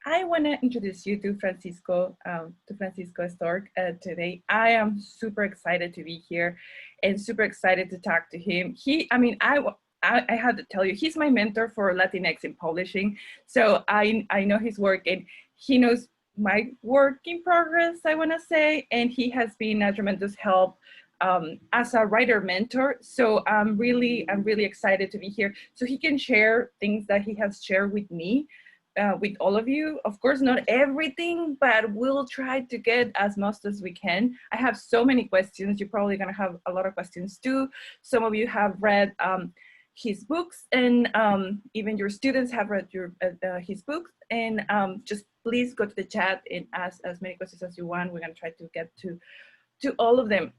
I want to introduce you to Francisco Stork today. I am super excited to be here and super excited to talk to him. I have to tell you, he's my mentor for Latinx in publishing. So I know his work and he knows my work in progress, I want to say, and he has been a tremendous help as a writer mentor. So I'm really excited to be here so he can share things that he has shared with me with all of you. Of course, not everything, but we'll try to get as much as we can. I have so many questions. You're probably going to have a lot of questions too. Some of you have read his books, and even your students have read his books. And just please go to the chat and ask as many questions as you want. We're going to try to get to all of them.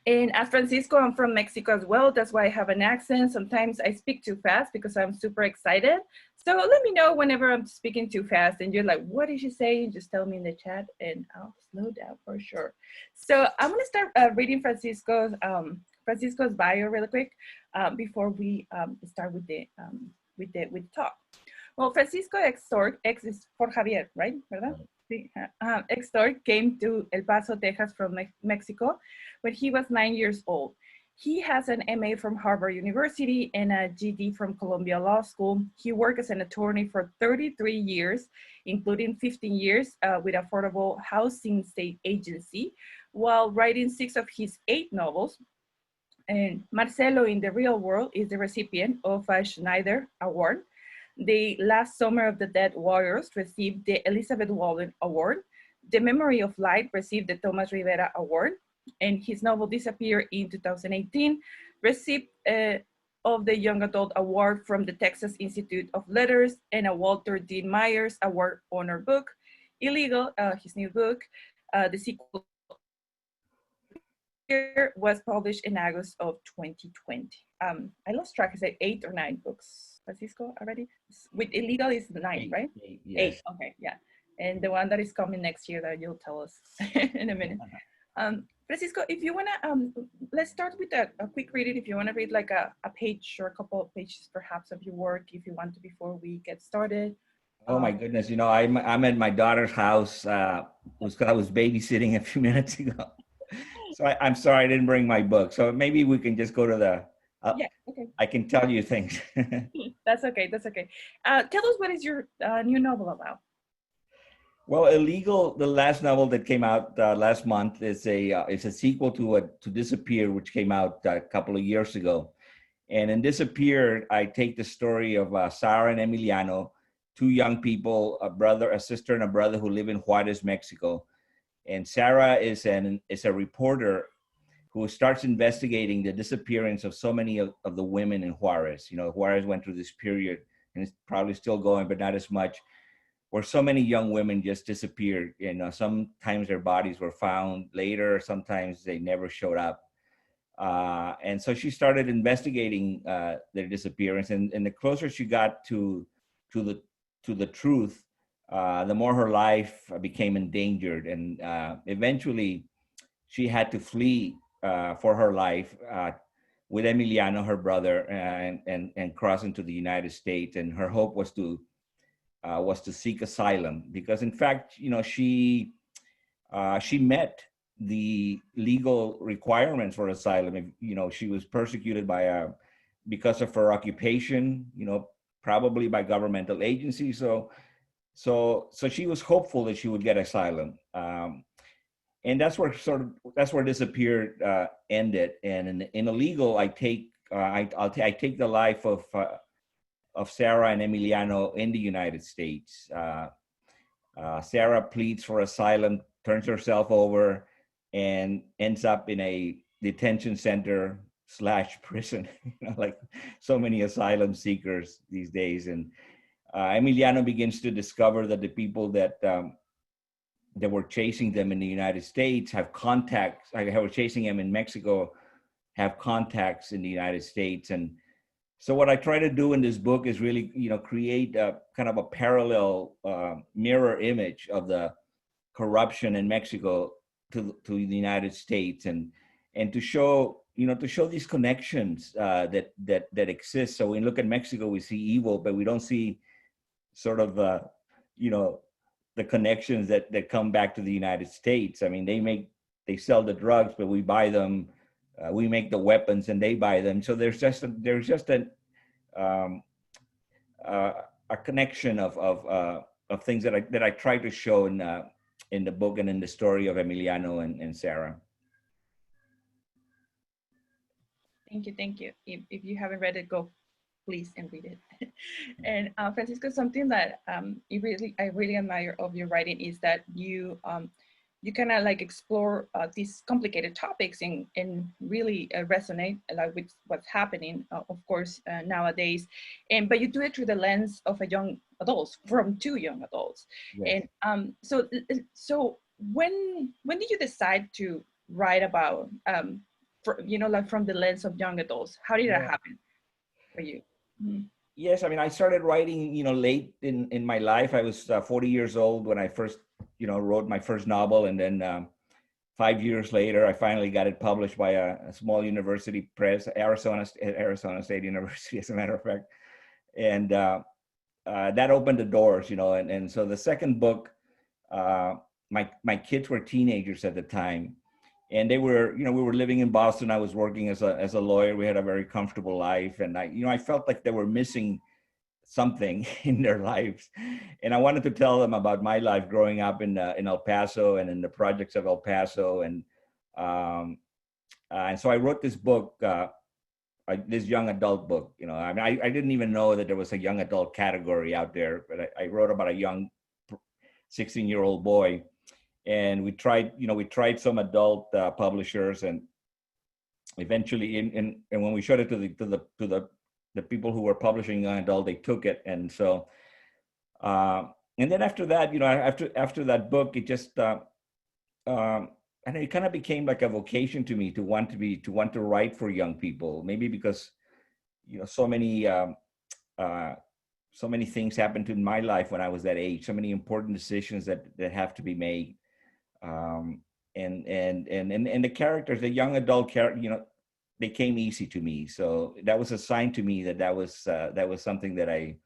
And as Francisco, I'm from Mexico as well. That's why I have an accent. Sometimes I speak too fast because I'm super excited. So let me know whenever I'm speaking too fast and you're like, what did you say? Just tell me in the chat and I'll slow down for sure. So I'm gonna start reading Francisco's bio really quick before we start with the talk. Well, Francisco Extor, ex is for Javier, right? ¿Verdad? Sí. Extor came to El Paso, Texas from Mexico when he was 9 years old. He has an MA from Harvard University and a GD from Columbia Law School. He worked as an attorney for 33 years, including 15 years with Affordable Housing State Agency, while writing 6 of his 8 novels. And Marcelo in the real world is the recipient of a Schneider Award. The Last Summer of the Dead Warriors received the Elizabeth Warren Award. The Memory of Light received the Thomas Rivera Award. And his novel Disappear in 2018 received of the Young Adult Award from the Texas Institute of Letters and a Walter Dean Myers Award honor book. Illegal, his new book, the sequel was published in August of 2020. I lost track, is it 8 or 9 books, Francisco, already? With Illegal is 9, right? 8, yes. 8, okay, yeah. And the one that is coming next year that you'll tell us in a minute. Francisco, if you wanna, let's start with a quick reading. If you wanna read like a page or a couple of pages perhaps of your work, if you want to, before we get started. Oh my goodness, you know, I'm at my daughter's house. I was babysitting a few minutes ago. So I'm sorry I didn't bring my book. So maybe we can just go to the, yeah, okay. I can tell you things. That's okay, that's okay. Tell us, what is your new novel about? Well, Illegal, the last novel that came out last month, is a sequel to Disappear, which came out a couple of years ago. And in Disappear, I take the story of Sarah and Emiliano, 2 young people, a sister and a brother who live in Juarez, Mexico. And Sarah is a reporter who starts investigating the disappearance of so many of the women in Juarez. You know, Juarez went through this period, and it's probably still going, but not as much, where so many young women just disappeared. You know, sometimes their bodies were found later, sometimes they never showed up. And so she started investigating their disappearance, and the closer she got to the truth, the more her life became endangered, and eventually she had to flee for her life with Emiliano, her brother, and cross into the United States. And her hope was to seek asylum, because in fact, you know, she met the legal requirements for asylum. If, you know, she was persecuted because of her occupation, you know, probably by governmental agencies. So she was hopeful that she would get asylum. And that's where Disappear ended. And in Illegal, I take the life of Sarah and Emiliano in the United States. Sarah pleads for asylum, turns herself over, and ends up in a detention center / prison, you know, like so many asylum seekers these days. And Emiliano begins to discover that the people that were chasing them in the United States have contacts, like were chasing him in Mexico, have contacts in the United States. And so what I try to do in this book is really, you know, create a kind of a parallel mirror image of the corruption in Mexico to the United States, and to show, you know, these connections that exist. So when we look at Mexico, we see evil, but we don't see sort of you know, the connections that come back to the United States. I mean, they sell the drugs, but we buy them. We make the weapons, and they buy them. So there's just um, a connection of things that I try to show in the book and in the story of Emiliano and Sarah. Thank you, thank you. If you haven't read it, go please and read it. And Francisco, something that I really admire of your writing is that you kind of like explore these complicated topics and really resonate like with what's happening, of course, nowadays. But you do it through the lens of a young adults, from two young adults. Yes. And so when did you decide to write about, like from the lens of young adults? How did that happen for you? Mm-hmm. Yes, I mean, I started writing, late in my life. I was 40 years old when I first, wrote my first novel. And then 5 years later, I finally got it published by a small university press, Arizona State University, as a matter of fact. And that opened the doors, and so the second book, my kids were teenagers at the time. And they were, we were living in Boston. I was working as a lawyer. We had a very comfortable life. And I felt like they were missing something in their lives. And I wanted to tell them about my life growing up in El Paso and in the projects of El Paso. And so I wrote this book, this young adult book. I mean, I didn't even know that there was a young adult category out there, but I wrote about a young 16-year-old boy. And we tried some adult publishers, and eventually, and when we showed it to the people who were publishing young adult, they took it. And so, and then after that, after that book, it just and it kind of became like a vocation to me to want to write for young people. Maybe because so many things happened in my life when I was that age. So many important decisions that have to be made. And the characters, the young adult character, they came easy to me. So that was a sign to me that was something that I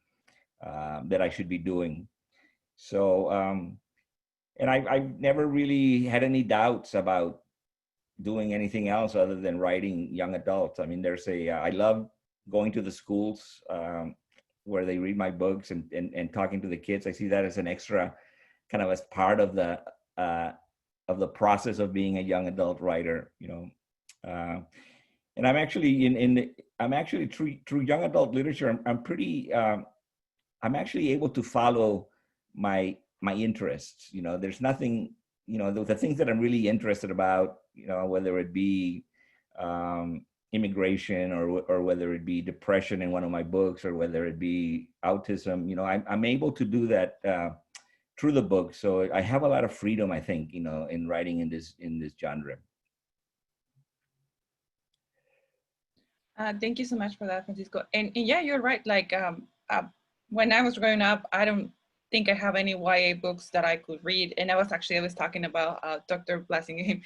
should be doing. So, and I've never really had any doubts about doing anything else other than writing young adults. I mean, I love going to the schools where they read my books and talking to the kids. I see that as an extra, kind of as part of the process of being a young adult writer, and I'm actually I'm actually through young adult literature, I'm actually able to follow my interests. There's nothing, the things that I'm really interested about, whether it be immigration or whether it be depression in one of my books, or whether it be autism, I'm able to do that through the book. So I have a lot of freedom, I think, in writing in this genre. Thank you so much for that, Francisco. And yeah, you're right. Like when I was growing up, I don't think I have any YA books that I could read. And I was talking about Dr. Blasingham,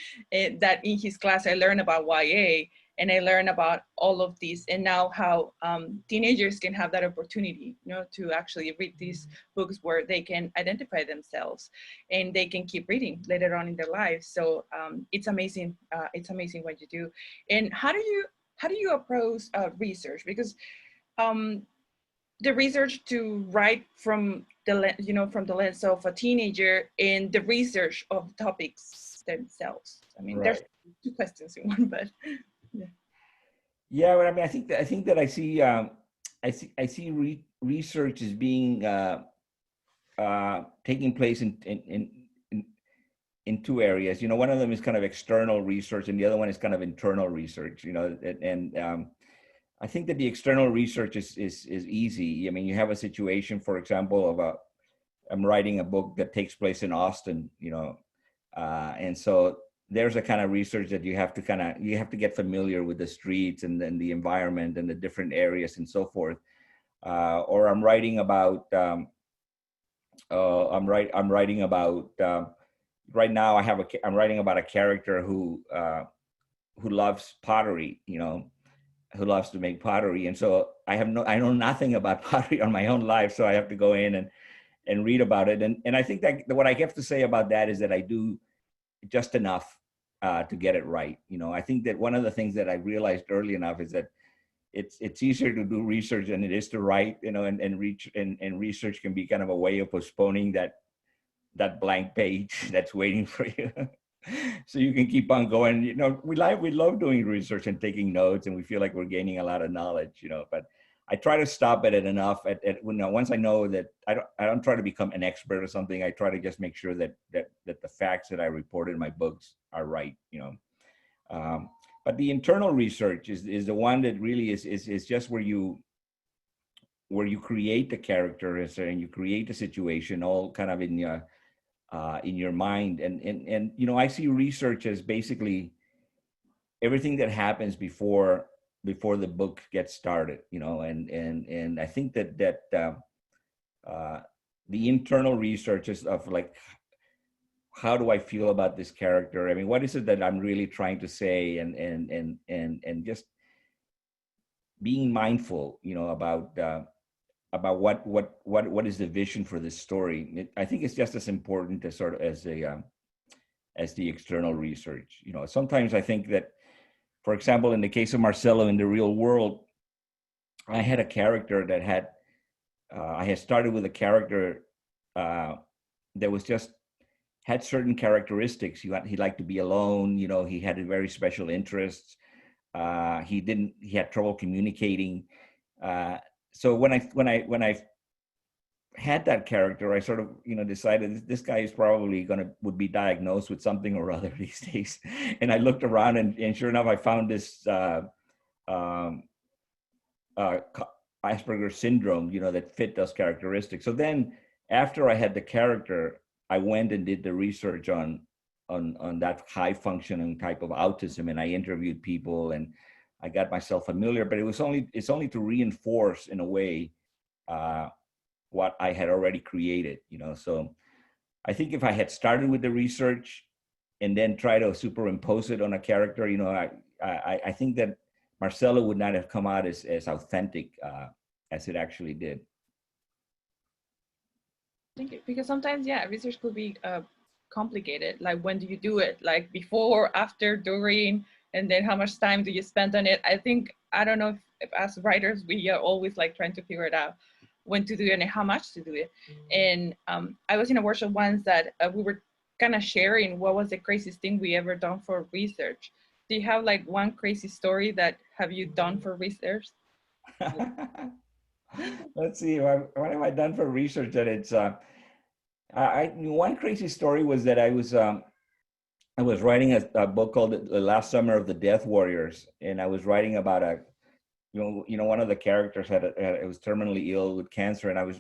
that in his class I learned about YA, and I learned about all of these, and now how teenagers can have that opportunity, to actually read these books where they can identify themselves and they can keep reading later on in their lives. So it's amazing. It's amazing what you do. And how do you approach research? Because the research to write from the lens of a teenager, and the research of topics themselves. I mean, right. There's two questions in one, but yeah. Well, I mean, I think that I see research as being taking place in two areas. One of them is kind of external research, and the other one is kind of internal research. And I think that the external research is easy. I mean, you have a situation, for example, I'm writing a book that takes place in Austin, and so there's a kind of research that you have to get familiar with the streets and then the environment and the different areas and so forth. Or I'm writing about right now I'm writing about a character who loves pottery, who loves to make pottery. And so I know nothing about pottery on my own life. So I have to go in and read about it. And I think that what I have to say about that is that I do just enough to get it right. You know, I think that one of the things that I realized early enough is that it's easier to do research than it is to write, you know, and research can be kind of a way of postponing that blank page that's waiting for you. So you can keep on going. You know, we love doing research and taking notes, and we feel like we're gaining a lot of knowledge, you know, but I try to stop at it enough when once I know that I don't try to become an expert or something. I try to just make sure that the facts that I report in my books are right, you know. But the internal research is the one that really is just where you create the characters and you create the situation all kind of in your mind. And you know, I see research as basically everything that happens before the book gets started, you know. And I think that the internal research is of like, how do I feel about this character? I mean, what is it that I'm really trying to say? And just being mindful, you know, about what is the vision for this story. I think it's just as important as sort of as the external research. You know, sometimes I think that, for example, in the case of Marcelo in the real world, I had a character that I had started with a character that was just had certain characteristics. He liked to be alone. You know, he had very special interests. He had trouble communicating. So when I had that character, I sort of, you know, decided this guy is probably would be diagnosed with something or other these days. And I looked around, and sure enough, I found this Asperger's syndrome, you know, that fit those characteristics. So then, after I had the character, I went and did the research on that high functioning type of autism, and I interviewed people and I got myself familiar. But it's only to reinforce in a way what I had already created, you know. So I think if I had started with the research and then try to superimpose it on a character, you know, I think that Marcelo would not have come out as authentic as it actually did. Thank you. Because sometimes, yeah, research could be complicated. Like, when do you do it? Like, before, after, during, and then how much time do you spend on it? I don't know if as writers, we are always like trying to figure it out when to do it and how much to do it. And I was in a workshop once that we were kind of sharing what was the craziest thing we ever done for research. Do you have like one crazy story that have you done for research? Let's see, what have I done for research that it's one crazy story was that I was writing a book called The Last Summer of the Death Warriors, and I was writing about one of the characters it was terminally ill with cancer, and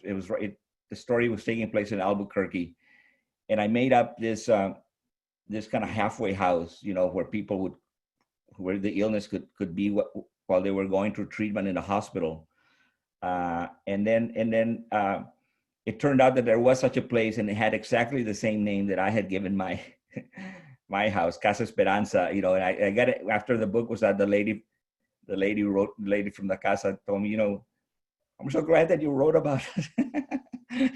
the story was taking place in Albuquerque, and I made up this kind of halfway house, you know, where the illness could be while they were going through treatment in the hospital, and then it turned out that there was such a place, and it had exactly the same name that I had given my my house, Casa Esperanza, you know. And I got it after the book was out. The lady from the casa told me, you know, I'm so glad that you wrote about it.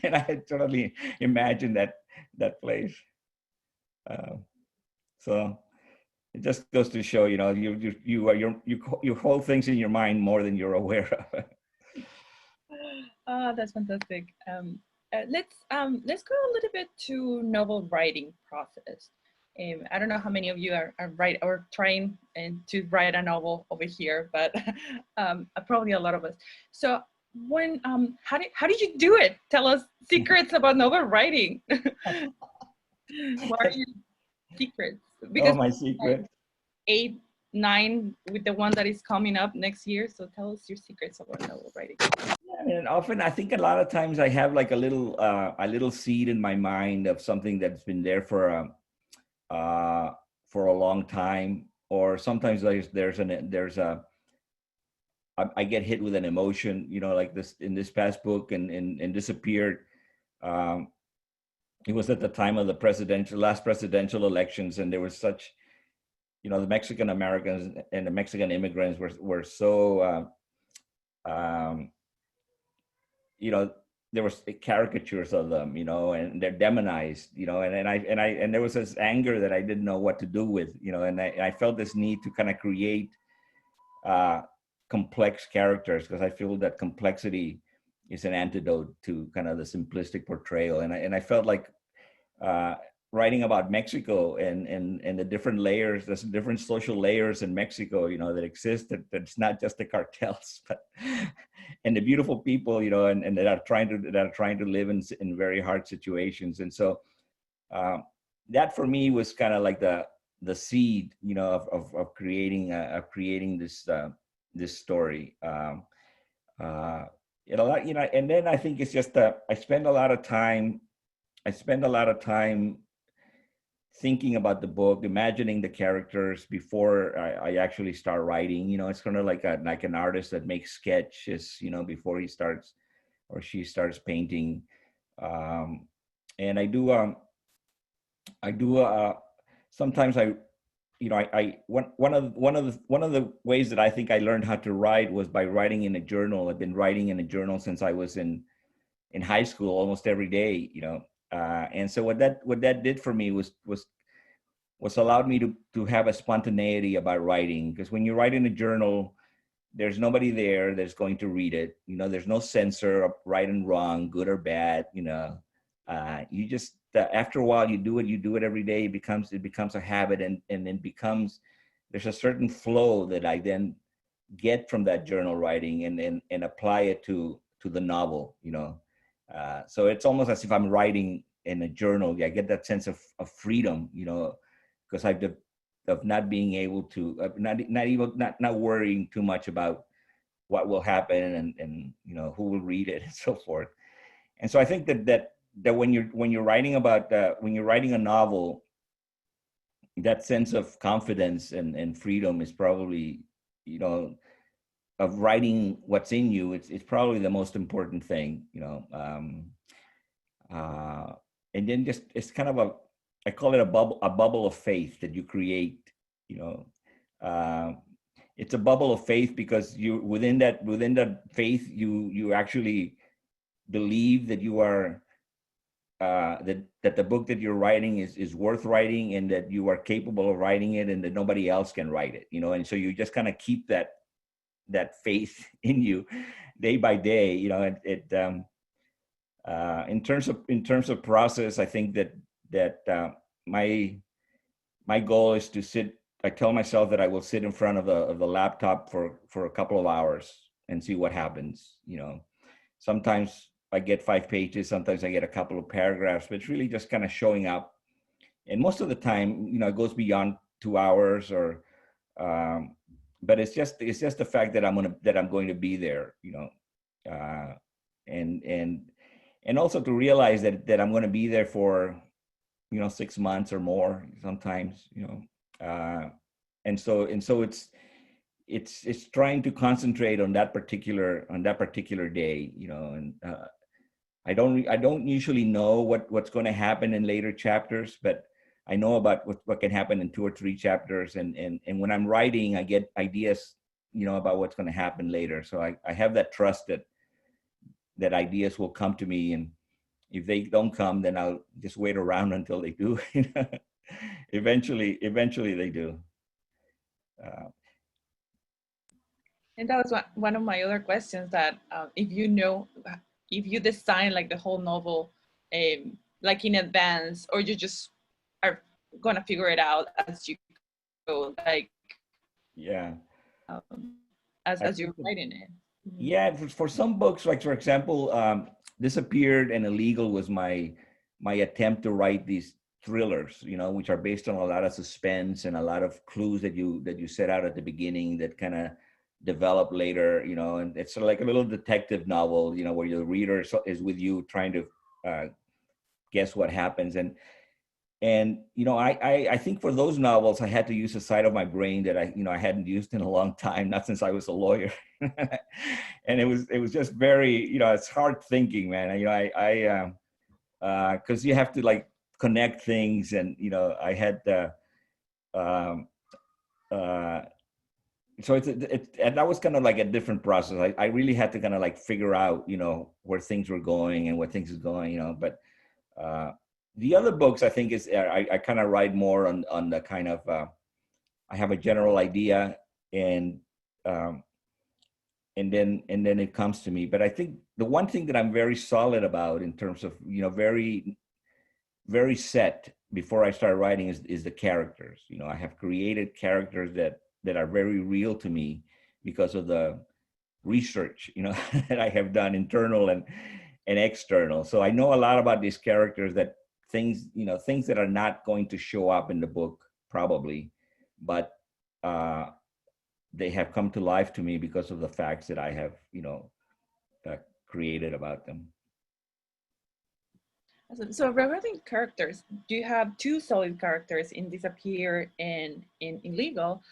And I had totally imagined that place. So it just goes to show, you know, you hold things in your mind more than you're aware of. Oh, that's fantastic. Let's go a little bit to novel writing process. I don't know how many of you are trying to write a novel over here, but probably a lot of us. So how did you do it? Tell us secrets about novel writing. What are your secrets? Because my secret. 8, 9 with the one that is coming up next year. So tell us your secrets about novel writing. I mean, often I think a lot of times I have like a little seed in my mind of something that's been there for a long time, or sometimes I get hit with an emotion, you know, like this in this past book and Disappeared. It was at the time of the last presidential elections, and there was such, you know, the Mexican Americans and the Mexican immigrants were so you know, there was caricatures of them, you know, and they're demonized, you know, and there was this anger that I didn't know what to do with, you know, and I felt this need to kind of create complex characters, because I feel that complexity is an antidote to kind of the simplistic portrayal. And I felt like uh, writing about Mexico and the different layers, there's different social layers in Mexico, you know, that exist, that's not just the cartels, but and the beautiful people, you know, and that are trying to live in very hard situations. And so that for me was kind of like the seed, you know, of creating this this story. You know, you know, and then I think it's just that I spend a lot of time thinking about the book, imagining the characters before I actually start writing. You know, it's kind of like an artist that makes sketches, you know, before he starts or she starts painting. And I do sometimes I you know I one of the ways that I think I learned how to write was by writing in a journal. I've been writing in a journal since I was in high school, almost every day, you know. And so what that did for me was allowed me to have a spontaneity about writing, because when you write in a journal, there's nobody there that's going to read it, you know. There's no censor of right and wrong, good or bad, you know. You just after a while you do it every day. It becomes a habit, and then becomes, there's a certain flow that I then get from that journal writing and apply it to the novel, you know. So it's almost as if I'm writing in a journal. I get that sense of freedom, you know, because of not being able to not worrying too much about what will happen and you know who will read it and so forth. And so I think that when you're writing about when you're writing a novel, that sense of confidence and freedom is probably, you know, of writing what's in you, it's probably the most important thing, you know. And then just it's kind of I call it a bubble of faith that you create, you know. It's a bubble of faith because you within that faith you actually believe that you are that the book that you're writing is worth writing, and that you are capable of writing it, and that nobody else can write it, you know. And so you just kind of keep that faith in you day by day, you know. In terms of process, I think that my goal is to sit. I tell myself that I will sit in front of the laptop for a couple of hours and see what happens, you know. Sometimes I get 5 pages, sometimes I get a couple of paragraphs, but it's really just kind of showing up. And most of the time, you know, it goes beyond 2 hours or but it's just the fact that I'm going to be there, you know. uh, and and also to realize that I'm going to be there for, you know, 6 months or more sometimes, you know. And so it's trying to concentrate on that particular day, you know. And I don't usually know what's going to happen in later chapters, but I know about what can happen in 2 or 3 chapters, and when I'm writing, I get ideas, you know, about what's going to happen later. So I have that trust that ideas will come to me, and if they don't come, then I'll just wait around until they do. Eventually they do. And that was one of my other questions, that if you know, if you design like the whole novel like in advance, or you just are gonna figure it out as you go, like Yeah. um, I as you're think writing it. yeah, for some books, like for example, Disappeared and Illegal was my attempt to write these thrillers, you know, which are based on a lot of suspense and a lot of clues that you set out at the beginning that kind of develop later, you know. And it's sort of like a little detective novel, you know, where the reader is with you trying to guess what happens. And you know, I think for those novels I had to use a side of my brain that I hadn't used in a long time, not since I was a lawyer. And it was just very, you know, it's hard thinking, man. You know, I because you have to like connect things, and you know, I had um, uh, so and that was kind of like a different process. I really had to kind of like figure out, you know, where things were going and what things is going, you know. But the other books, I think, is I kind of write more on the kind of I have a general idea, and um, and then it comes to me. But I think the one thing that I'm very solid about in terms of, you know, very set before I start writing is the characters. You know, I have created characters that are very real to me because of the research, you know, that I have done, internal and external. So I know a lot about these characters, that things, you know, things that are not going to show up in the book probably, but they have come to life to me because of the facts that I have, you know, created about them. Awesome. So regarding characters, do you have two solid characters in Disappear and in Illegal,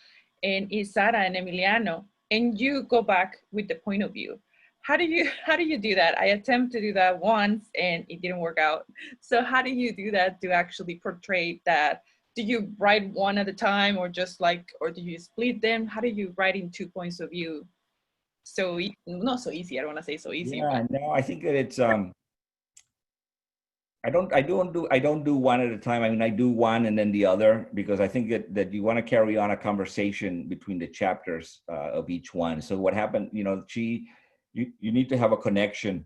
and is Sarah and Emiliano, and you go back with the point of view? How do you do that? I attempt to do that once and it didn't work out. So how do you do that to actually portray that? Do you write one at a time, or just like, or do you split them? How do you write in two points of view? So not so easy. I don't want to say so easy, but Yeah, no, I think that it's I don't do one at a time. I mean, I do one and then the other, because I think that you want to carry on a conversation between the chapters of each one. So what happened, you know, you need to have a connection.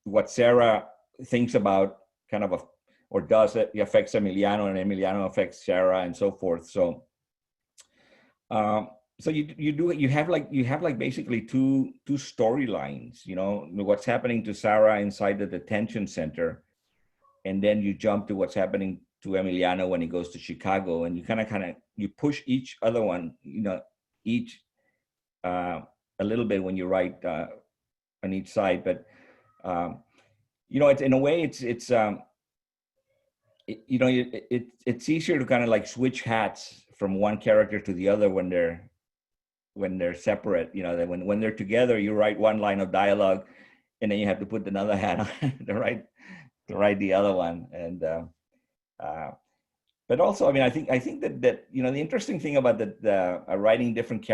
What Sarah thinks about kind of or does, it affects Emiliano, and Emiliano affects Sarah, and so forth. So so you have like basically two storylines, you know, what's happening to Sarah inside the detention center, and then you jump to what's happening to Emiliano when he goes to Chicago, and you kind of you push each other one, you know, each a little bit when you write on each side. But you know, it's in a way you know, it's easier to kind of like switch hats from one character to the other when they're separate. You know, that when they're together, you write one line of dialogue, and then you have to put another hat on to write the other one. And but also, I mean, I think that you know, the interesting thing about the writing different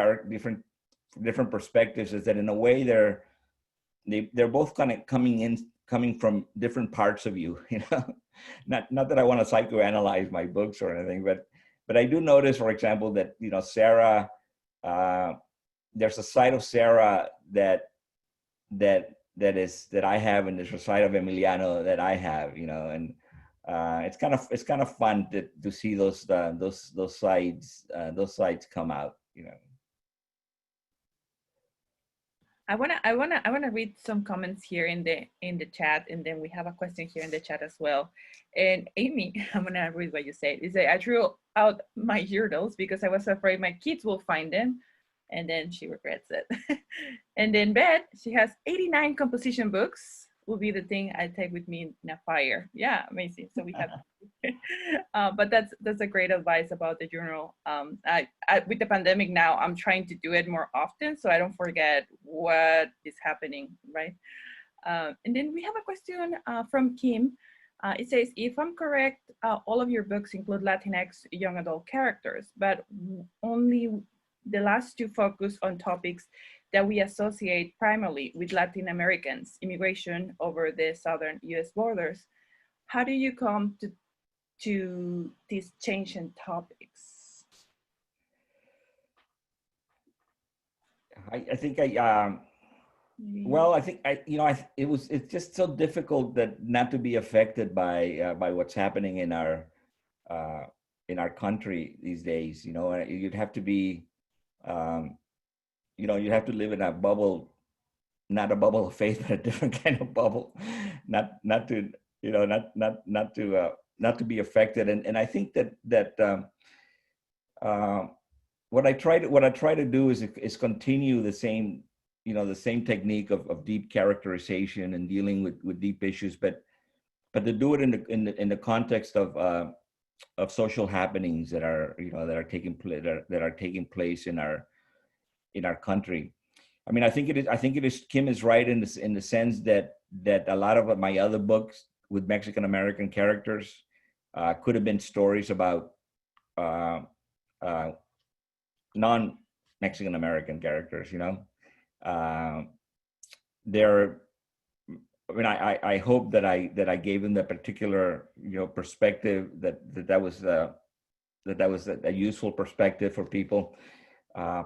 different perspectives is that in a way they're both kind of coming from different parts of you. You know, not that I want to psychoanalyze my books or anything, but I do notice, for example, that, you know, Sarah, there's a side of Sarah that I have, and there's a side of Emiliano that I have, you know, and it's kind of fun to see those sides come out, you know. I wanna read some comments here in the chat, and then we have a question here in the chat as well. And Amy, I'm gonna read what you said. You say, I threw out my journals because I was afraid my kids will find them, and then she regrets it. And then Beth, she has 89 composition books. Will be the thing I take with me in a fire. Yeah, amazing. So we have, but that's a great advice about the journal. With the pandemic now, I'm trying to do it more often so I don't forget what is happening, right? And then we have a question from Kim. It says, if I'm correct, all of your books include Latinx young adult characters, but only the last two focus on topics that we associate primarily with Latin Americans, immigration over the southern US borders. How do you come to these changing topics? I think well, I think you know, it's just so difficult that not to be affected by what's happening in our country these days. You know, you'd have to be you know, you have to live in a bubble, not a bubble of faith, but a different kind of bubble, not to, you know, not to be affected. And I think that what I try to do is continue the same, you know, the same technique of deep characterization and dealing with deep issues, but to do it in the context of social happenings that are, you know, that are taking place in our country. I mean, I think it is. Kim is right in the sense that a lot of my other books with Mexican American characters could have been stories about non Mexican American characters. Uh, they're I mean, I hope that I gave them the particular perspective that was a useful perspective for people.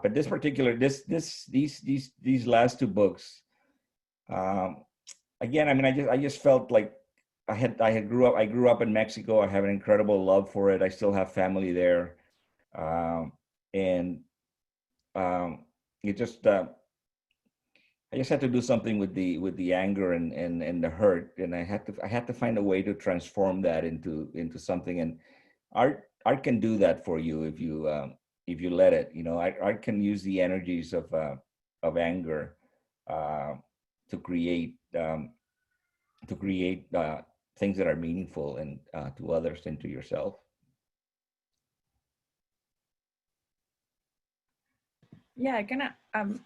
But this particular these last two books, um, again, I mean, I just felt like I grew up in Mexico. I have an incredible love for it. I still have family there, and it just I just had to do something with the anger and the hurt, and I had to find a way to transform that into something. And art can do that for you if you let it. Art can use the energies of anger uh, to create things that are meaningful and to others and to yourself. Yeah,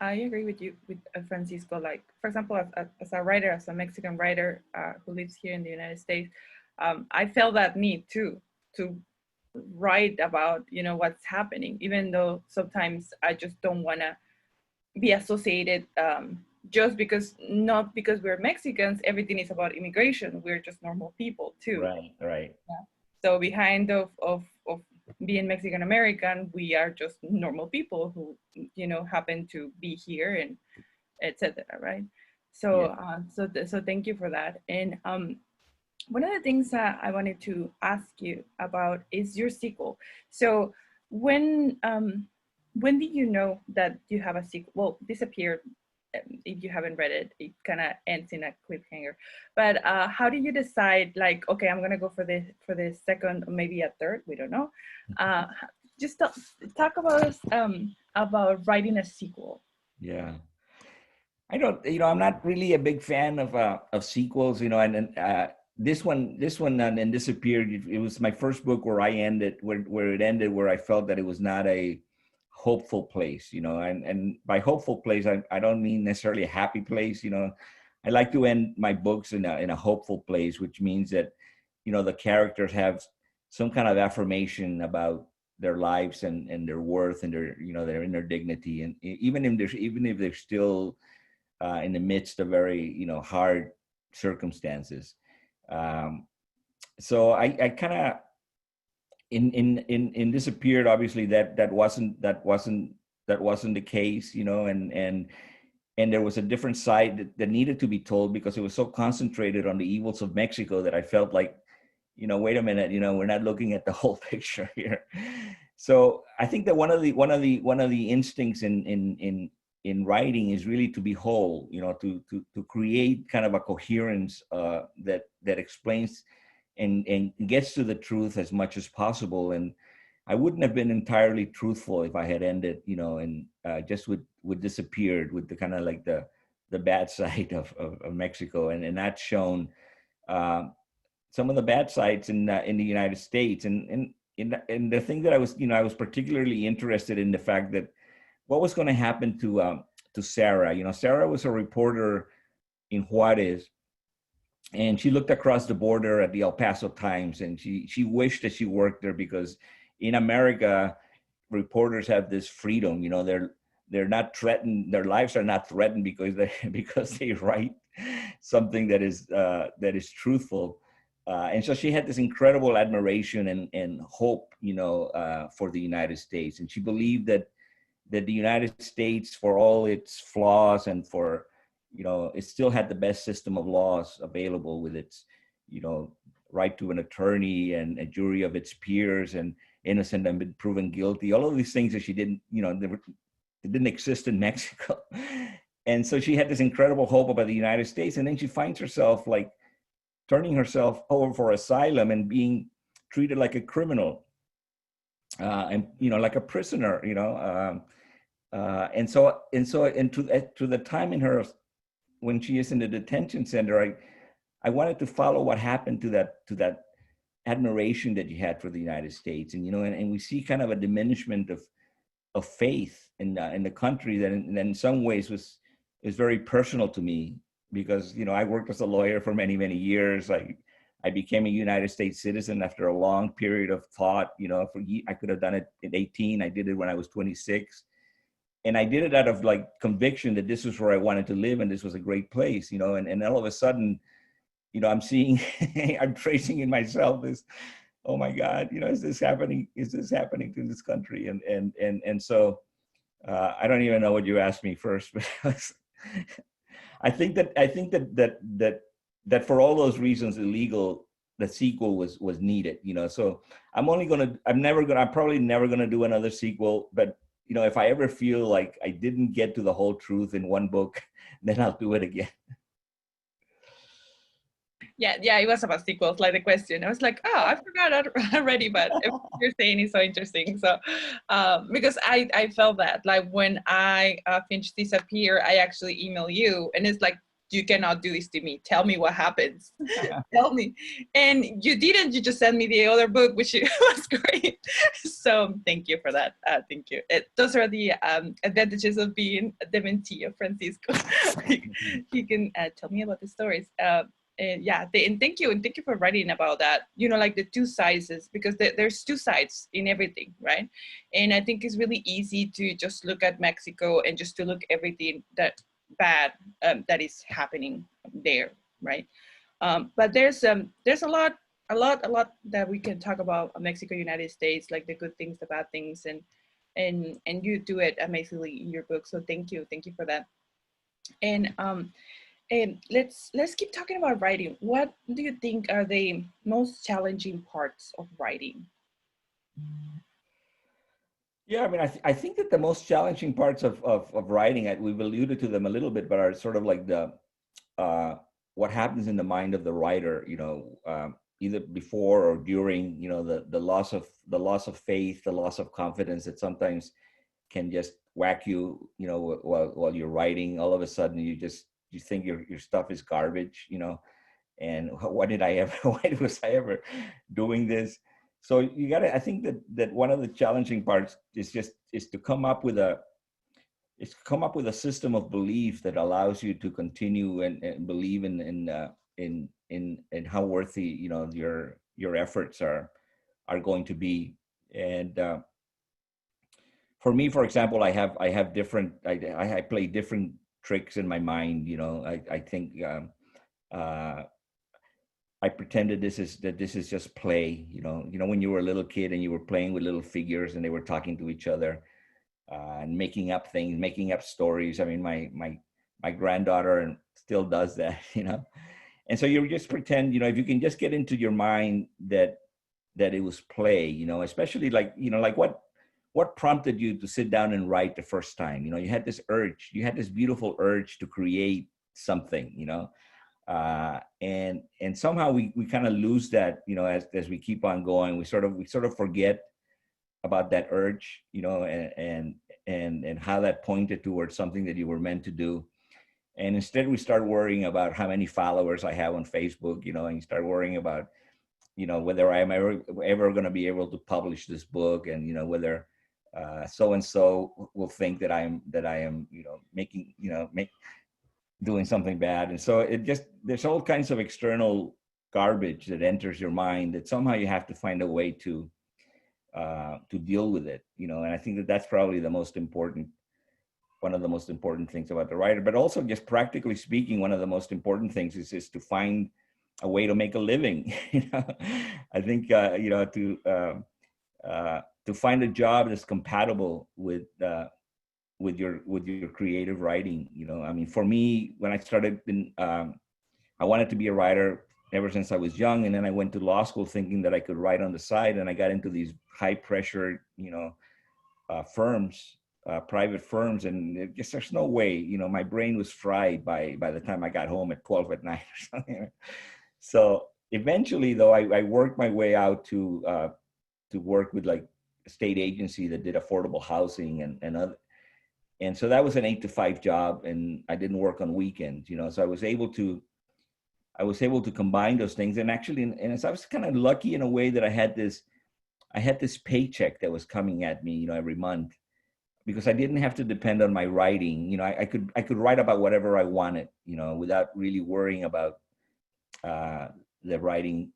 I agree with you with Francisco. Like, for example, as a writer, as a Mexican writer who lives here in the United States, I felt that need too to write about what's happening, even though sometimes I just don't want to be associated, just because, not because we're Mexicans, everything is about immigration. We're just normal people too. Right, right. Yeah. So behind of being Mexican American, we are just normal people who happen to be here and etc. Right? So Yeah. so thank you for that. And one of the things that I wanted to ask you about is your sequel. So when did you know that you have a sequel? Well, Disappeared, if you haven't read it, it kind of ends in a cliffhanger. But how did you decide, like, okay, I'm gonna go for the second, or maybe a third? We don't know. Uh, just talk about writing a sequel. Yeah. I don't, I'm not really a big fan of sequels, and this one and Disappeared. It was my first book where I ended where it ended, where I felt that it was not a hopeful place, and by hopeful place, I don't mean necessarily a happy place. I like to end my books in a hopeful place, which means that, the characters have some kind of affirmation about their lives and their worth and their inner dignity, and even if they're still in the midst of very hard circumstances. Um, so I kind of in Disappeared, obviously that wasn't the case, and there was a different side that needed to be told, because it was so concentrated on the evils of Mexico that I felt like, wait a minute, we're not looking at the whole picture here. So I think that one of the instincts in writing is really to be whole, to create kind of a coherence that explains and gets to the truth as much as possible. And I wouldn't have been entirely truthful if I had ended, and just would Disappeared with the kind of like the bad side of Mexico, and not shown some of the bad sides in the United States. And the thing that I was particularly interested in the fact that what was going to happen to Sarah. Sarah was a reporter in Juarez, and she looked across the border at the El Paso Times, and she wished that she worked there, because in America, reporters have this freedom. They're not threatened. Their lives are not threatened because they write something that is truthful. And so she had this incredible admiration and hope, for the United States, and she believed that the United States, for all its flaws and for, it still had the best system of laws available, with its, right to an attorney and a jury of its peers, and innocent and been proven guilty. All of these things that she didn't, they didn't exist in Mexico. And so she had this incredible hope about the United States. And then she finds herself like turning herself over for asylum and being treated like a criminal, and, like a prisoner, and to the time in her when she is in the detention center, I wanted to follow what happened to that admiration that you had for the United States, and we see kind of a diminishment of faith in the country that in some ways is very personal to me, because I worked as a lawyer for many years. I became a United States citizen after a long period of thought. I could have done it at 18. I did it when I was 26. and I did it out of like conviction that this was where I wanted to live and this was a great place, you know, and all of a sudden, you know, I'm seeing, I'm tracing in myself this, oh my God, you know, is this happening? Is this happening to this country? And so I don't even know what you asked me first, because I think that for all those reasons, Illegal, the sequel was needed, you know. So I'm probably never gonna do another sequel, but you know, if I ever feel like I didn't get to the whole truth in one book, then I'll do it again. Yeah, it was about sequels, like the question. I was like, oh, I forgot already, but you're saying is so interesting. So, because I felt that, like, when I finished Disappear, I actually email you, and it's like, you cannot do this to me. Tell me what happens. Tell me. And you didn't. You just sent me the other book, which was great. So thank you for that. Thank you. Those are the advantages of being the mentee of Francisco. He can tell me about the stories. And yeah, and thank you for writing about that, you know, like the two sizes, because there's two sides in everything, right? And I think it's really easy to just look at Mexico and just to look everything that bad that is happening there, right? But there's a lot that we can talk about Mexico, United States, like the good things, the bad things, and you do it amazingly in your book, so thank you for that. And let's keep talking about writing. What do you think are the most challenging parts of writing? Yeah, I mean, I think that the most challenging parts of writing, we've alluded to them a little bit, but are sort of like the what happens in the mind of the writer, you know, either before or during, you know, the loss of faith, the loss of confidence that sometimes can just whack you, you know, while you're writing. All of a sudden, you think your stuff is garbage, you know, and what did I ever? Why was I ever doing this? So you got to. I think that one of the challenging parts is to come up with a system of belief that allows you to continue and believe in how worthy, you know, your efforts are going to be. And for me, for example, I have different, I play different tricks in my mind, you know. I think uh, I pretended this is just play, you know. When you were a little kid and you were playing with little figures and they were talking to each other and making up things, making up stories. I mean, my granddaughter still does that, you know. And so you just pretend, you know, if you can just get into your mind that it was play, you know, especially like, you know, like what prompted you to sit down and write the first time? You know, you had this beautiful urge to create something, you know. And somehow we kind of lose that, you know, as we keep on going. We sort of forget about that urge, you know, and how that pointed towards something that you were meant to do. And instead we start worrying about how many followers I have on Facebook, you know, and you start worrying about, you know, whether I'm ever going to be able to publish this book, and, you know, whether so and so will think that I am, you know, doing something bad. And so there's all kinds of external garbage that enters your mind that somehow you have to find a way to deal with it, you know. And I think that that's probably one of the most important things about the writer. But also, just practically speaking, one of the most important things is to find a way to make a living. You know, I think you know, to find a job that's compatible with your creative writing. You know, I mean, for me, when I started, I wanted to be a writer ever since I was young, and then I went to law school thinking that I could write on the side, and I got into these high pressure, you know, firms, private firms, and there's no way, you know, my brain was fried by the time I got home at 12 at night or something. So eventually, though, I worked my way out to work with like a state agency that did affordable housing and other. And so that was an 8 to 5 job, and I didn't work on weekends, you know. So I was able to combine those things. And actually, and so I was kind of lucky in a way that I had this paycheck that was coming at me, you know, every month, because I didn't have to depend on my writing. You know, I could write about whatever I wanted, you know, without really worrying about the writing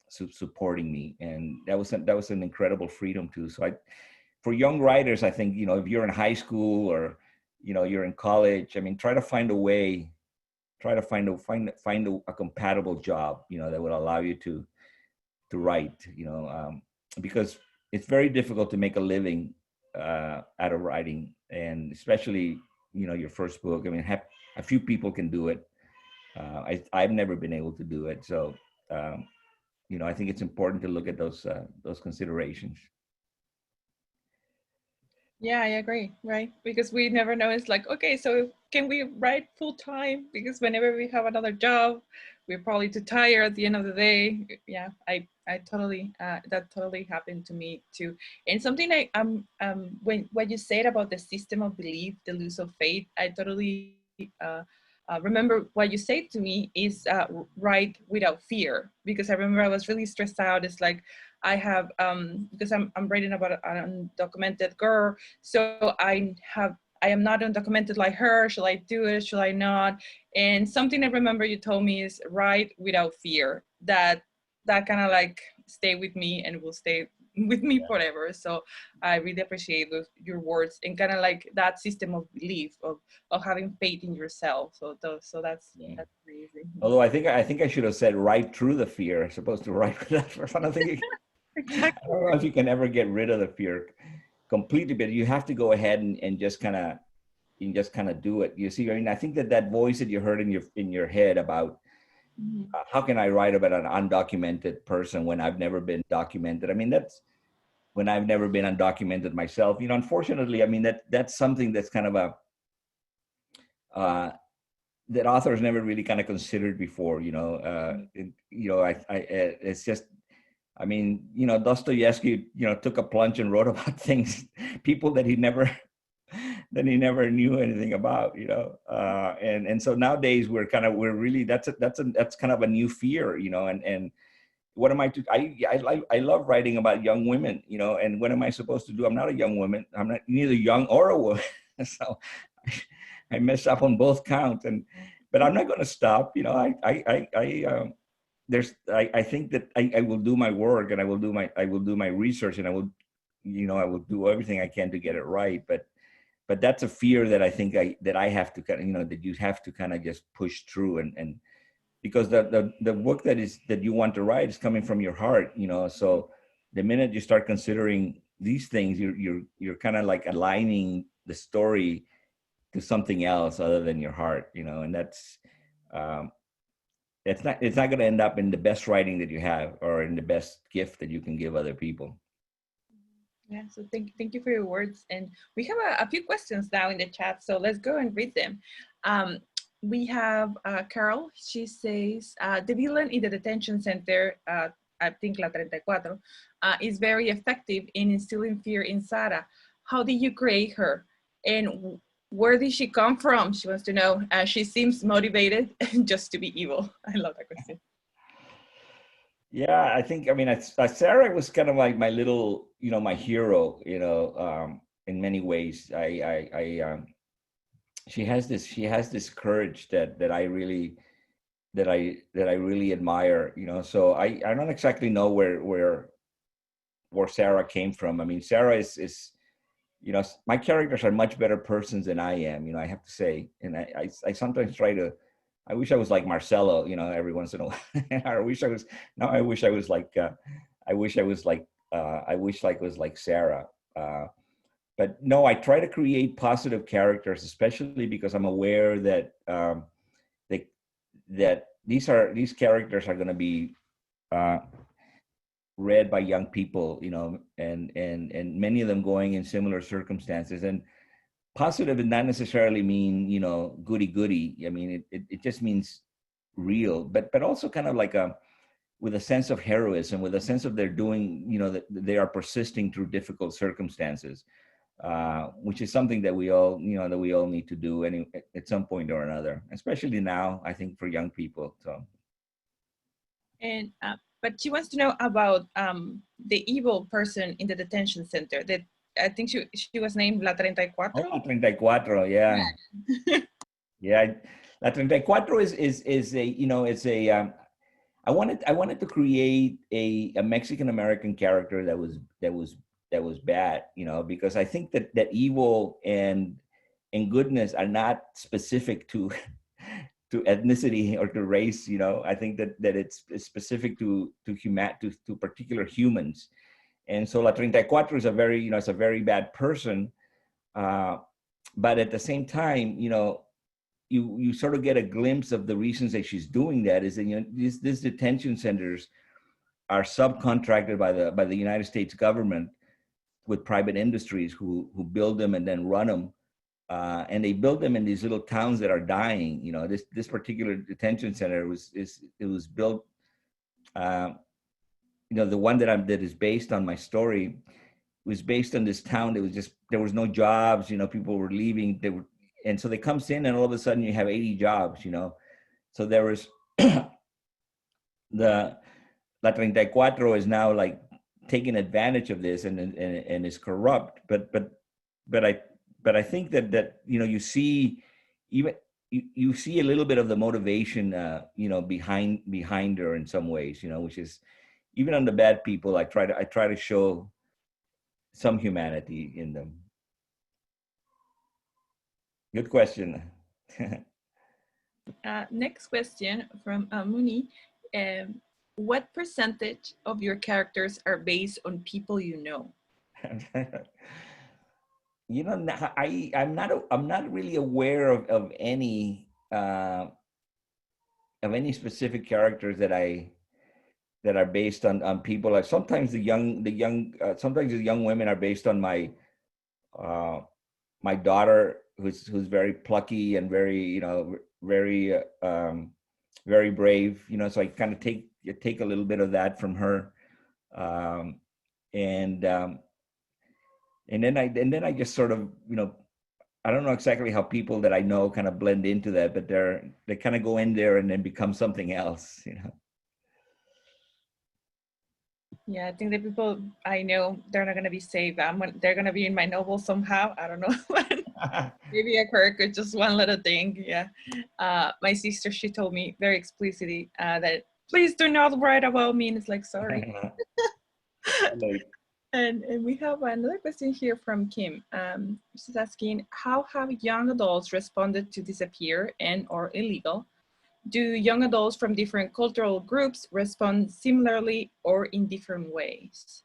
supporting me. And that was an incredible freedom too. So for young writers, I think, if you're in high school or, you're in college, I mean, try to find a way, try to find a compatible job, that would allow you to write, because it's very difficult to make a living out of writing, and especially, your first book. I mean, a few people can do it. I've never been able to do it. So, I think it's important to look at those considerations. Yeah, I agree, right? Because we never know. It's like, okay, so can we write full time? Because whenever we have another job, we're probably too tired at the end of the day. Yeah, I totally, that totally happened to me too. And something when what you said about the system of belief, the lose of faith, I totally remember what you said to me is write without fear. Because I remember I was really stressed out. It's like, I have because I'm writing about an undocumented girl, so I am not undocumented like her. Should I do it? Should I not? And something I remember you told me is write without fear. That kind of like stay with me and will stay with me forever. So I really appreciate your words and kind of like that system of belief of having faith in yourself. So that's Yeah. that's amazing. Although I think I should have said right through the fear as opposed to right with that first. I don't think I don't know if you can ever get rid of the fear completely, but you have to go ahead and just kind of do it. You see, I mean, I think that voice that you heard in your head about how can I write about an undocumented person when I've never been documented? I mean, that's when I've never been undocumented myself. Unfortunately, I mean, that's something that's kind of that authors never really kind of considered before. It's just, I mean, Dostoevsky, took a plunge and wrote about things, people that he never knew anything about, and so nowadays we're really, that's kind of a new fear, and what am I to, I love writing about young women, and what am I supposed to do? I'm not a young woman. I'm not neither young or a woman. So I mess up on both counts, but I'm not going to stop. I think that I will do my work, and I will do my research, and I will do everything I can to get it right. But that's a fear that I think that I have to kind of, that you have to kind of just push through, and because the work that you want to write is coming from your heart, so the minute you start considering these things, you're kind of like aligning the story to something else other than your heart, and that's um, it's not going to end up in the best writing that you have or in the best gift that you can give other people. Yeah, so thank you for your words. And we have a few questions now in the chat, so let's go and read them. We have Carol. She says, the villain in the detention center, I think La 34, is very effective in instilling fear in Sarah. How did you create her? And where did she come from? She wants to know. She seems motivated just to be evil. I love that question. Yeah, I think, I mean, Sarah was kind of like my little, my hero, in many ways. She has this courage that I really admire, so I don't exactly know where Sarah came from. I mean, Sarah is my characters are much better persons than I am, I have to say. And I sometimes I wish I was like Marcelo, every once in a while. I wish I was like, I wish I was like Sarah. But no, I try to create positive characters, especially because I'm aware that that these characters are going to be read by young people, and many of them going in similar circumstances. And positive does not necessarily mean, goody goody. I mean, it just means real, but also kind of like with a sense of heroism, with a sense of they're doing, that they are persisting through difficult circumstances, which is something that we all need to do at some point or another, especially now, I think, for young people. So. And but she wants to know about the evil person in the detention center. That I think she was named La 34. Oh, La 34, yeah. Yeah, La 34 is a, it's a, I wanted to create a Mexican American character that was bad, you know, because I think that evil and goodness are not specific to to ethnicity or to race, you know. I think that it's specific to particular humans. And so La 34 is a very, you know, it's a very bad person. Uh, but at the same time, you know, you sort of get a glimpse of the reasons that she's doing that is that, you know, these detention centers are subcontracted by the United States government with private industries who build them and then run them. And they build them in these little towns that are dying. You know, this particular detention center was built. You know, the one that is based on my story was based on this town that was just, there was no jobs. You know, people were leaving. And so they comes in, and all of a sudden you have 80 jobs. You know, so there was the La 34 is now like taking advantage of this and is corrupt. But I think that you know, you see even you see a little bit of the motivation you know, behind her in some ways, you know, which is, even on the bad people, I try to show some humanity in them. Good question. Next question from Muni. What percentage of your characters are based on people you know? You know, I'm not really aware of any specific characters that are based on people. Like sometimes the young women are based on my my daughter, who's very plucky and very, you know, very brave, you know, so I kind of take a little bit of that from her. um, and then I just sort of, you know, I don't know exactly how people that I know kind of blend into that, but they kind of go in there and then become something else, you know. Yeah, I think the people I know, they're not going to be safe. They're going to be in my novel somehow. I don't know. Maybe a quirk or just one little thing. Yeah. My sister, she told me very explicitly that please do not write about me. And it's like, sorry. And we have another question here from Kim. She's asking, how have young adults responded to Disappear and or Illegal? Do young adults from different cultural groups respond similarly or in different ways?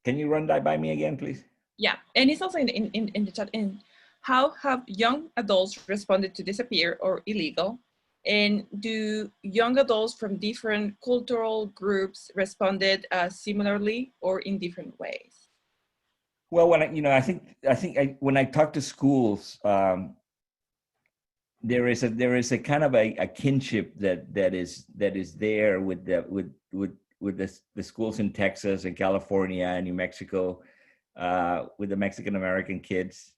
Can you run that by me again, please? Yeah, and it's also in the chat. And how have young adults responded to Disappear or Illegal? And do young adults from different cultural groups responded similarly or in different ways? Well, when I think when I talk to schools, there is a kind of a kinship that is there with the schools in Texas and California and New Mexico, with the Mexican American kids.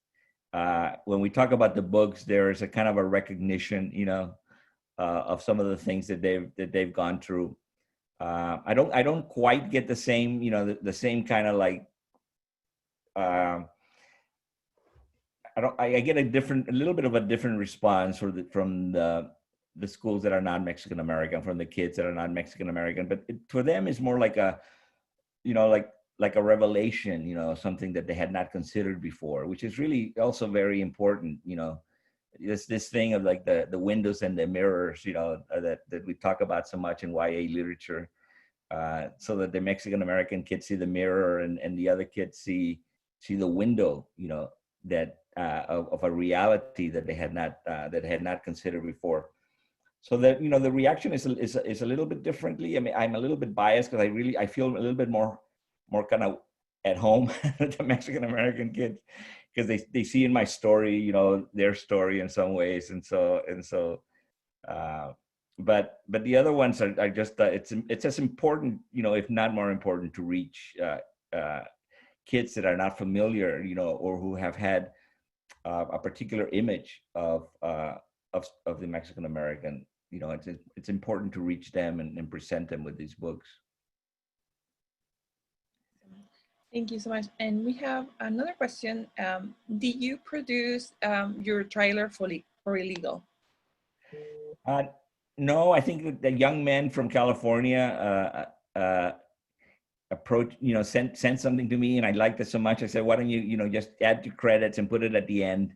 When we talk about the books, there is a kind of a recognition, you know, of some of the things that they've gone through. I don't quite get the same, you know, the same kind of like. I get a little bit of a different response from the schools that are not Mexican American, from the kids that are not Mexican American, but for them it's more like a, you know, like a revelation, you know, something that they had not considered before, which is really also very important, you know. This thing of like the windows and the mirrors, you know, that we talk about so much in YA literature, so that the Mexican American kids see the mirror and the other kids see the window, you know, that of a reality that they had not considered before. So that, you know, the reaction is a little bit differently. I mean, I'm a little bit biased because I feel a little bit more kind of at home with the Mexican American kids, because they see in my story, you know, their story in some ways, and so but the other ones are just it's as important, you know, if not more important, to reach kids that are not familiar, you know, or who have had a particular image of the Mexican American. You know, it's important to reach them and present them with these books. Thank you so much. And we have another question. Did you produce your trailer for Illegal? No, I think that the young men from California approach, sent something to me and I liked it so much. I said, why don't you, just add your credits and put it at the end,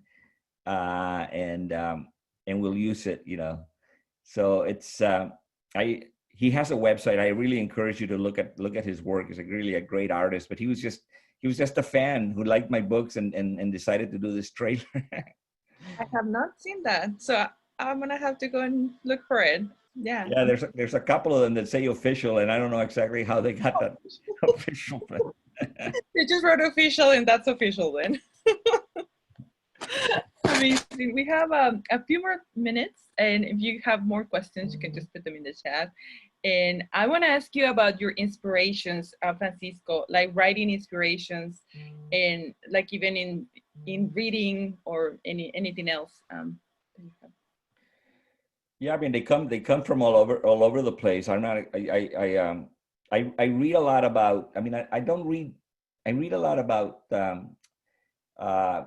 and we'll use it, So it's, he has a website. I really encourage you to look at his work. He's really a great artist, but he was just a fan who liked my books and decided to do this trailer. I have not seen that, so I'm gonna have to go and look for it. Yeah. Yeah, there's a couple of them that say official, and I don't know exactly how they got that official. But They just wrote official, and that's official then. Amazing. We have a few more minutes, and if you have more questions, you can just put them in the chat. And I want to ask you about your inspirations, Francisco, like writing inspirations, and like even in reading or anything else. Yeah, I mean they come from all over the place. I'm not I read a lot about. I mean I don't read. I read a lot about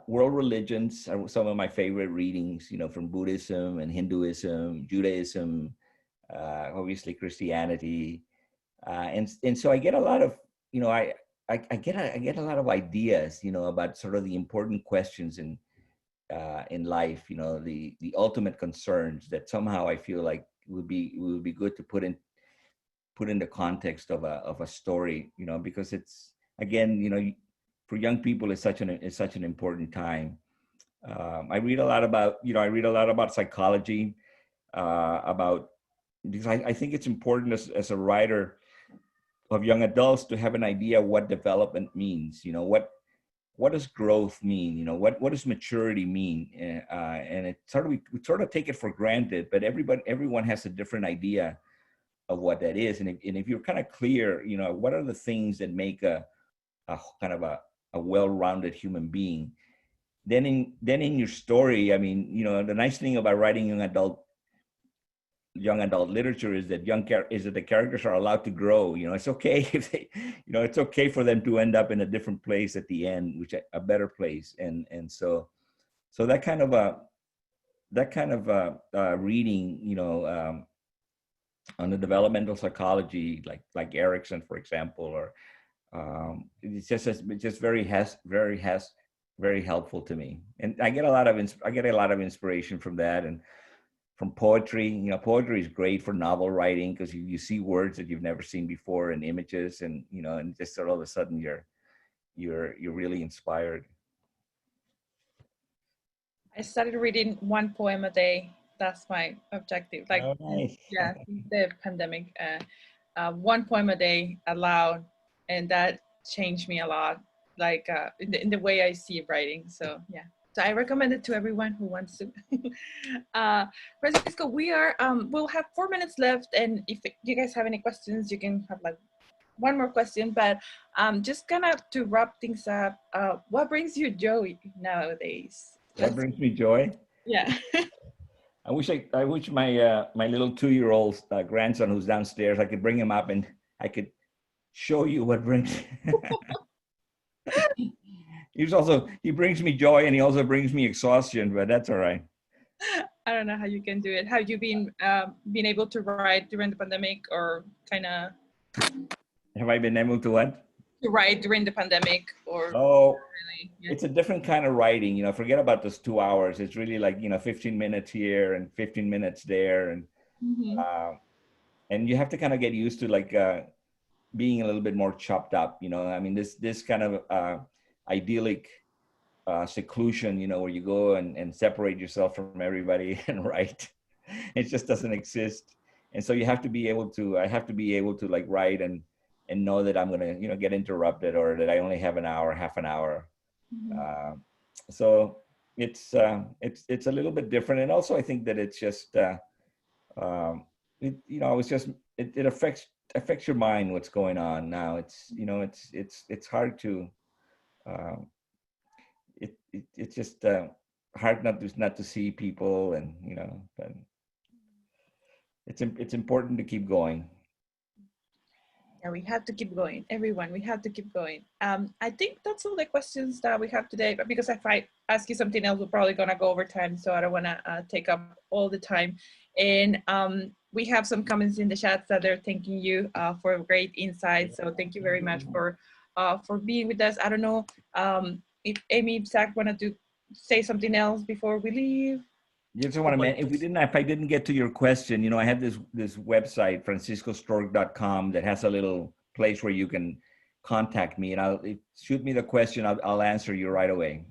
world religions are some of my favorite readings. From Buddhism and Hinduism, Judaism, obviously Christianity, and so I get a lot of I get a lot of ideas about sort of the important questions in life, the ultimate concerns that somehow I feel like would be good to put in the context of a story, because it's, again, for young people it's such an important time. I read a lot about psychology, because I think it's important as a writer of young adults to have an idea what development means. What does growth mean? What does maturity mean? And it we sort of take it for granted, but everyone has a different idea of what that is. And if you're kind of clear, what are the things that make a kind of a well-rounded human being? Then in your story, I mean, the nice thing about writing young adult literature is that the characters are allowed to grow. It's okay if they, it's okay for them to end up in a different place at the end, which a better place. And so that kind of reading, on the developmental psychology, like Erickson, for example, or it's just very helpful to me. And I get a lot of inspiration from that, and from poetry. Poetry is great for novel writing because you see words that you've never seen before and images, and and just all of a sudden you're really inspired. I started reading one poem a day. That's my objective. Like, oh, nice. Yeah, the pandemic, one poem a day aloud, and that changed me a lot. Like in the way I see writing. So yeah. So I recommend it to everyone who wants to. Francisco, we'll have 4 minutes left, and if you guys have any questions, you can have like one more question. But just kind of to wrap things up, what brings you joy nowadays? What brings me joy? Yeah. I wish my little 2-year-old grandson who's downstairs, I could bring him up and I could show you what brings. He brings me joy, and he also brings me exhaustion, but that's all right. I don't know how you can do it. Have you been able to write during the pandemic, or kind of? Have I been able to what? To write during the pandemic, or? Oh, really? Yeah. It's a different kind of writing. Forget about those 2 hours. It's really like 15 minutes here and 15 minutes there, and and you have to kind of get used to like being a little bit more chopped up. I mean, this kind of idyllic seclusion, where you go and separate yourself from everybody and write. It just doesn't exist. And so I have to be able to like write and know that I'm going to, get interrupted, or that I only have an hour, half an hour. So it's a little bit different. And also I think that it's just, it affects your mind, what's going on now. It's hard to, it's just hard not to see people, and but it's important to keep going. Yeah, we have to keep going. Everyone, we have to keep going. I think that's all the questions that we have today, but because if I ask you something else, we're probably gonna go over time, so I don't wanna take up all the time. And we have some comments in the chat that they're thanking you for great insights. So thank you very much for being with us. I don't know if Amy, Zach wanted to say something else before we leave. Just want to mention, if I didn't get to your question, you know, I have this website, franciscostork.com, that has a little place where you can contact me, and shoot me the question. I'll answer you right away.